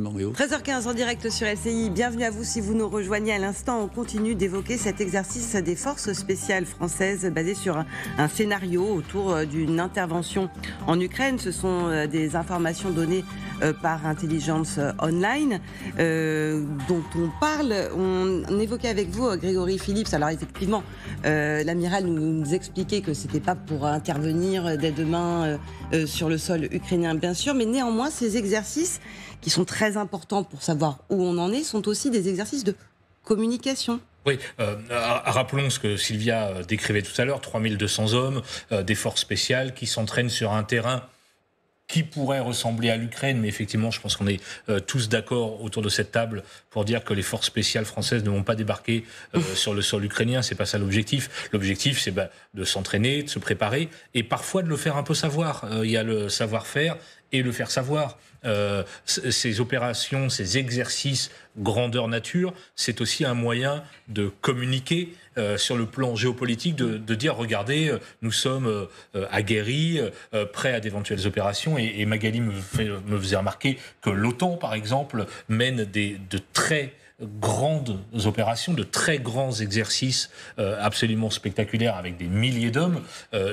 13h15 en direct sur LCI, bienvenue à vous si vous nous rejoignez à l'instant. On continue d'évoquer cet exercice des forces spéciales françaises basé sur un scénario autour d'une intervention en Ukraine. Ce sont des informations données par Intelligence Online dont on parle. On évoquait avec vous Grégory Phillips. Alors effectivement, l'amiral nous expliquait que c'était pas pour intervenir dès demain sur le sol ukrainien bien sûr, mais néanmoins ces exercices qui sont très importants pour savoir où on en est, sont aussi des exercices de communication. Oui, rappelons ce que Sylvia décrivait tout à l'heure, 3200 hommes, des forces spéciales qui s'entraînent sur un terrain qui pourrait ressembler à l'Ukraine, mais effectivement, je pense qu'on est tous d'accord autour de cette table pour dire que les forces spéciales françaises ne vont pas débarquer sur le sol ukrainien. C'est pas ça l'objectif. L'objectif, c'est de s'entraîner, de se préparer, et parfois de le faire un peu savoir. Il y a le savoir-faire et le faire savoir. Ces opérations, ces exercices grandeur nature, c'est aussi un moyen de communiquer sur le plan géopolitique, de dire regardez, nous sommes aguerris, prêts à d'éventuelles opérations. Et Magali me faisait remarquer que l'OTAN, par exemple, mène de très grandes opérations, de très grands exercices absolument spectaculaires avec des milliers d'hommes,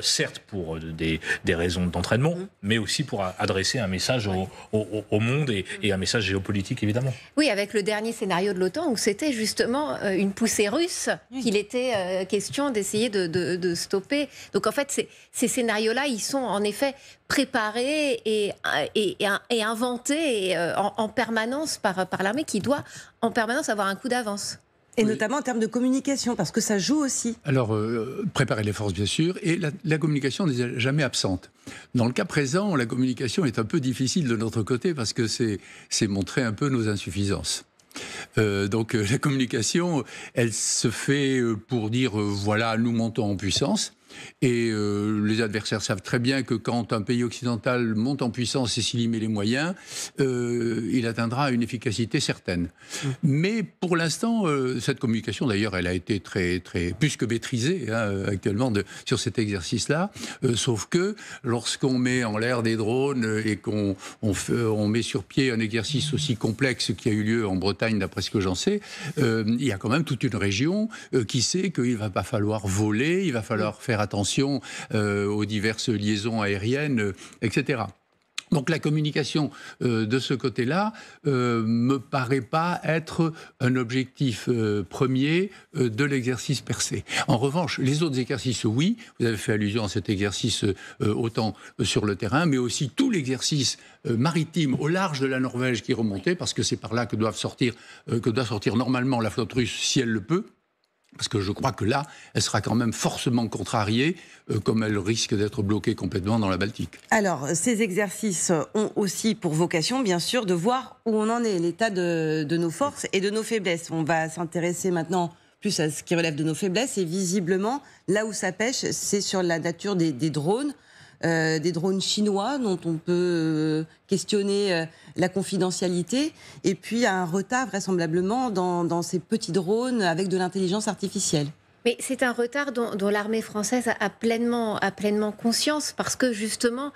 certes pour des raisons d'entraînement, mais aussi pour adresser un message au monde et un message géopolitique évidemment. Oui, avec le dernier scénario de l'OTAN où c'était justement une poussée russe qu'il était question d'essayer de stopper. Donc en fait, ces scénarios-là, ils sont en effet préparés et inventés en permanence par l'armée qui doit en permanence avoir un coup d'avance. Et notamment en termes de communication, parce que ça joue aussi. Alors, préparer les forces, bien sûr, et la communication n'est jamais absente. Dans le cas présent, la communication est un peu difficile de notre côté, parce que c'est montrer un peu nos insuffisances. Donc, la communication, elle se fait pour dire, voilà, nous montons en puissance. Et les adversaires savent très bien que quand un pays occidental monte en puissance et s'il y met les moyens, il atteindra une efficacité certaine. Mais pour l'instant, cette communication, d'ailleurs, elle a été très plus que maîtrisée actuellement sur cet exercice-là. Sauf que lorsqu'on met en l'air des drones et qu'on met sur pied un exercice aussi complexe qui a eu lieu en Bretagne, d'après ce que j'en sais, il y a quand même toute une région qui sait qu'il ne va pas falloir voler, il va falloir faire attention aux diverses liaisons aériennes, etc. Donc la communication de ce côté-là me paraît pas être un objectif premier de l'exercice per se. En revanche, les autres exercices, oui, vous avez fait allusion à cet exercice autant sur le terrain, mais aussi tout l'exercice maritime au large de la Norvège qui remontait, parce que c'est par là que doit sortir normalement la flotte russe si elle le peut. Parce que je crois que là, elle sera quand même forcément contrariée, comme elle risque d'être bloquée complètement dans la Baltique. Alors, ces exercices ont aussi pour vocation, bien sûr, de voir où on en est, l'état de nos forces et de nos faiblesses. On va s'intéresser maintenant plus à ce qui relève de nos faiblesses. Et visiblement, là où ça pêche, c'est sur la nature des drones. Des drones chinois dont on peut questionner la confidentialité, et puis un retard vraisemblablement dans ces petits drones avec de l'intelligence artificielle. Mais c'est un retard dont l'armée française a pleinement conscience, parce que justement,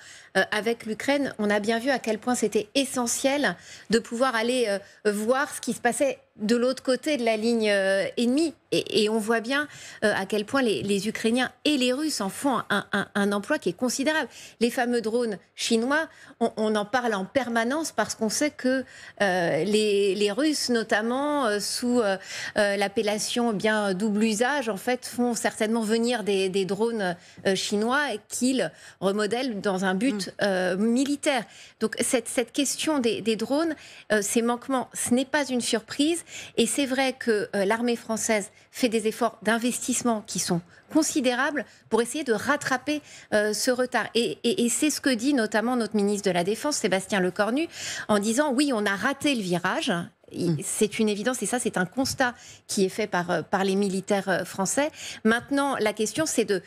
avec l'Ukraine, on a bien vu à quel point c'était essentiel de pouvoir aller voir ce qui se passait de l'autre côté de la ligne ennemie. Et on voit bien à quel point les Ukrainiens et les Russes en font un emploi qui est considérable. Les fameux drones chinois, on en parle en permanence parce qu'on sait que les Russes, notamment sous l'appellation bien double usage, en fait, font certainement venir des drones chinois qu'ils remodèlent dans un but militaire. Donc cette question des drones, ces manquements, ce n'est pas une surprise. Et c'est vrai que l'armée française fait des efforts d'investissement qui sont considérables pour essayer de rattraper ce retard. Et c'est ce que dit notamment notre ministre de la Défense, Sébastien Lecornu, en disant oui, on a raté le virage. C'est une évidence et ça, c'est un constat qui est fait par les militaires français. Maintenant, la question, c'est de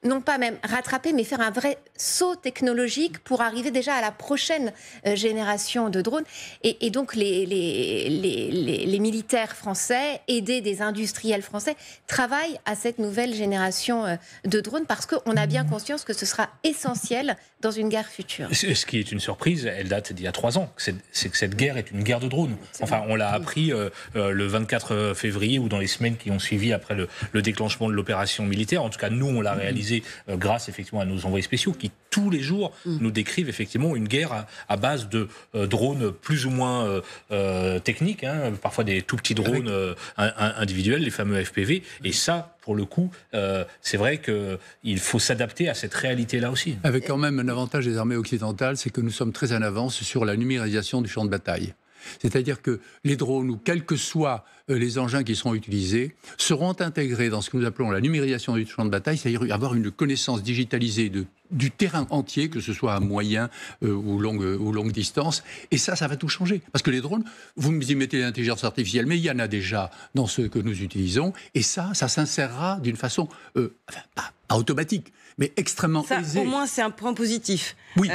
non pas même rattraper, mais faire un vrai saut technologique pour arriver déjà à la prochaine génération de drones. Et donc les militaires français, aidés des industriels français, travaillent à cette nouvelle génération de drones parce qu'on a bien conscience que ce sera essentiel dans une guerre future. Ce qui est une surprise, elle date d'il y a 3 ans. C'est que cette guerre est une guerre de drones. Enfin, on l'a appris le 24 février ou dans les semaines qui ont suivi après le déclenchement de l'opération militaire. En tout cas, nous, on l'a réalisé grâce effectivement à nos envoyés spéciaux qui, tous les jours, nous décrivent effectivement une guerre à base de drones plus ou moins techniques, hein, parfois des tout petits drones individuels, les fameux FPV. Et ça, pour le coup, c'est vrai qu'il faut s'adapter à cette réalité-là aussi. Avec quand même un avantage des armées occidentales, c'est que nous sommes très en avance sur la numérisation du champ de bataille. C'est-à-dire que les drones, ou quels que soient les engins qui seront utilisés, seront intégrés dans ce que nous appelons la numérisation du champ de bataille, c'est-à-dire avoir une connaissance digitalisée du terrain entier, que ce soit à moyen ou longue distance. Et ça va tout changer. Parce que les drones, vous y mettez l'intelligence artificielle, mais il y en a déjà dans ceux que nous utilisons. Et ça s'insérera d'une façon, pas automatique, mais extrêmement aisée. Au moins, c'est un point positif. Oui.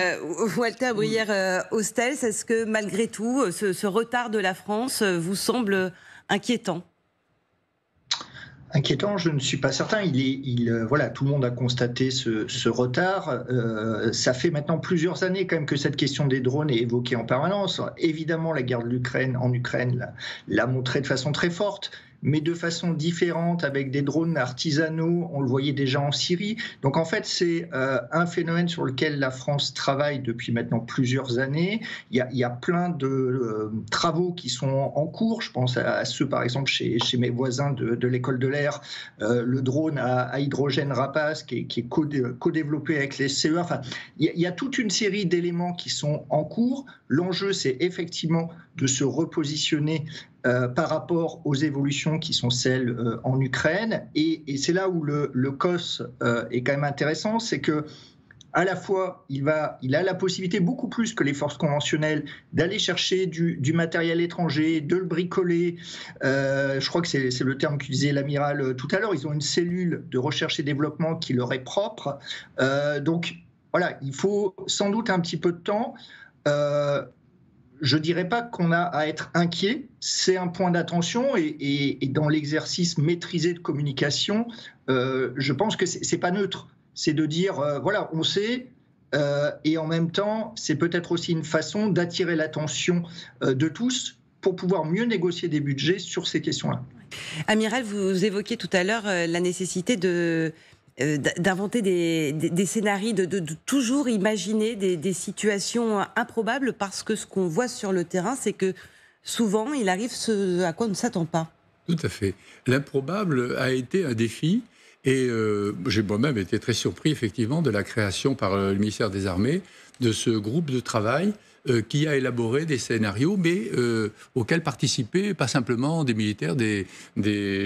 Walter Bruyère-Hostels, est-ce que malgré tout, ce retard de la France vous semble inquiétant ? Inquiétant, je ne suis pas certain. Voilà, tout le monde a constaté ce retard. Ça fait maintenant plusieurs années quand même que cette question des drones est évoquée en permanence. Évidemment, la guerre en Ukraine l'a montré de façon très forte, mais de façon différente, avec des drones artisanaux. On le voyait déjà en Syrie. Donc en fait, c'est un phénomène sur lequel la France travaille depuis maintenant plusieurs années. Il y a plein de travaux qui sont en cours. Je pense à ceux, par exemple, chez mes voisins de l'école de l'air, le drone à hydrogène Rapace, qui est co-développé avec les CEA. Enfin, il y a toute une série d'éléments qui sont en cours. L'enjeu, c'est effectivement de se repositionner par rapport aux évolutions qui sont celles en Ukraine. Et c'est là où le COS est quand même intéressant, c'est que à la fois, il a la possibilité, beaucoup plus que les forces conventionnelles, d'aller chercher du matériel étranger, de le bricoler. Je crois que c'est le terme qu'utilisait l'amiral tout à l'heure. Ils ont une cellule de recherche et développement qui leur est propre. Donc, voilà, il faut sans doute un petit peu de temps. Je ne dirais pas qu'on a à être inquiet, c'est un point d'attention et dans l'exercice maîtrisé de communication, je pense que ce n'est pas neutre. C'est de dire, voilà, on sait, et en même temps, c'est peut-être aussi une façon d'attirer l'attention de tous pour pouvoir mieux négocier des budgets sur ces questions-là. Amiral, vous évoquiez tout à l'heure la nécessité d'inventer des scénarios, de toujours imaginer des situations improbables, parce que ce qu'on voit sur le terrain, c'est que souvent, il arrive ce à quoi on ne s'attend pas. Tout à fait. L'improbable a été un défi, et j'ai moi-même été très surpris, effectivement, de la création par le ministère des Armées de ce groupe de travail qui a élaboré des scénarios, mais auxquels participaient pas simplement des militaires, des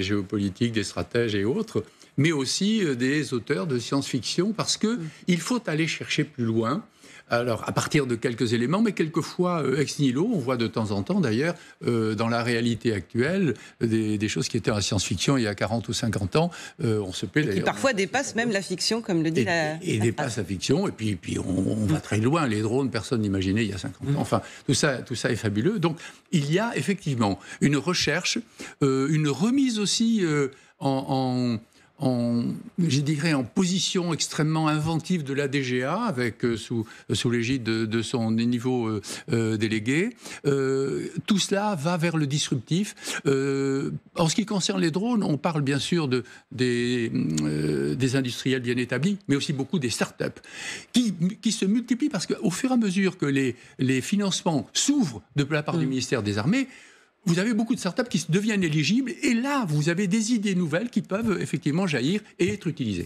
géopolitiques, des stratèges et autres, mais aussi des auteurs de science-fiction, parce qu'il faut aller chercher plus loin. Alors, à partir de quelques éléments, mais quelquefois ex nihilo, on voit de temps en temps d'ailleurs, dans la réalité actuelle, des choses qui étaient en science-fiction il y a 40 ou 50 ans, on se plaît d'ailleurs. Qui parfois dépassent même la fiction, comme le dit et dépassent la fiction, et puis on va très loin. Les drones, personne n'imaginait il y a 50 ans. Enfin, tout ça est fabuleux. Donc, il y a effectivement une recherche, une remise aussi je dirais, en position extrêmement inventive de la DGA, avec sous l'égide de son niveau délégué. Tout cela va vers le disruptif. En ce qui concerne les drones, on parle bien sûr des industriels bien établis, mais aussi beaucoup des start-up qui se multiplient, parce qu'au fur et à mesure que les financements s'ouvrent de la part du ministère des Armées, vous avez beaucoup de startups qui deviennent éligibles, et là, vous avez des idées nouvelles qui peuvent effectivement jaillir et être utilisées.